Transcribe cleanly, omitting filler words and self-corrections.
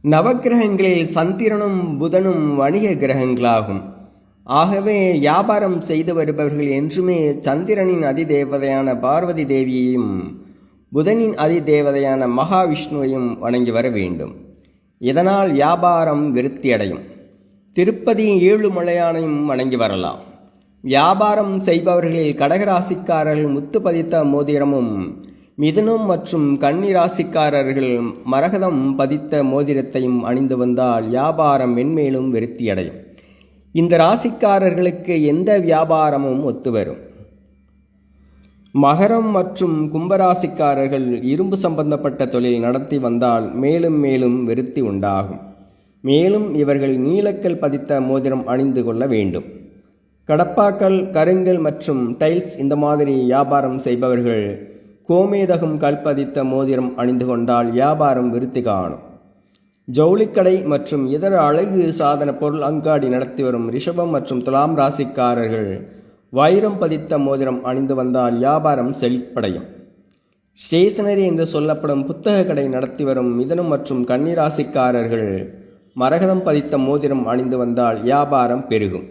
நவக்கிரகங்களில் சந்திரனும் புதனும் வணிக கிரகங்களாகும். ஆகவே வியாபாரம் செய்து வருபவர்கள் என்றுமே சந்திரனின் அதிதேவதையான பார்வதி தேவியையும் புதனின் அதிதேவதையான மகாவிஷ்ணுவையும் வணங்கி வர வேண்டும். இதனால் வியாபாரம் விருத்தியடையும். திருப்பதி ஏழுமலையானையும் வணங்கி வரலாம். வியாபாரம் செய்பவர்களில் கடகராசிக்காரர்கள் முத்து பதித்த மோதிரமும், மிதுனம் மற்றும் கன்னி ராசிக்காரர்கள் மரகதம் பதித்த மோதிரத்தையும் அணிந்து வந்தால் வியாபாரம் மென்மேலும் விருத்தியடையும். இந்த ராசிக்காரர்களுக்கு எந்த வியாபாரமும் ஒத்துவரும். மகரம் மற்றும் கும்பராசிக்காரர்கள் இரும்பு சம்பந்தப்பட்ட தொழில் நடத்தி வந்தால் மேலும் மேலும் விருத்தி உண்டாகும். மேலும் இவர்கள் நீலக்கல் பதித்த மோதிரம் அணிந்து கொள்ள வேண்டும். கடப்பாக்கல், கருங்கல் மற்றும் டைல்ஸ் இந்த மாதிரி வியாபாரம் செய்பவர்கள் கோமேதகம் கல்பதித்த மோதிரம் அணிந்து கொண்டால் வியாபாரம் விருத்தி காணும். ஜவுளிக்கடை மற்றும் இதர அழகு சாதன பொருள் அங்காடி நடத்தி வரும் ரிஷபம் மற்றும் துலாம் ராசிக்காரர்கள் வைரம் பதித்த மோதிரம் அணிந்து வந்தால் வியாபாரம் செழிப்படையும். ஸ்டேஷனரி என்று சொல்லப்படும் புத்தக கடை நடத்தி வரும் மிதுனம் மற்றும் கன்னி ராசிக்காரர்கள் மரகதம் பதித்த மோதிரம் அணிந்து வந்தால் வியாபாரம் பெருகும்.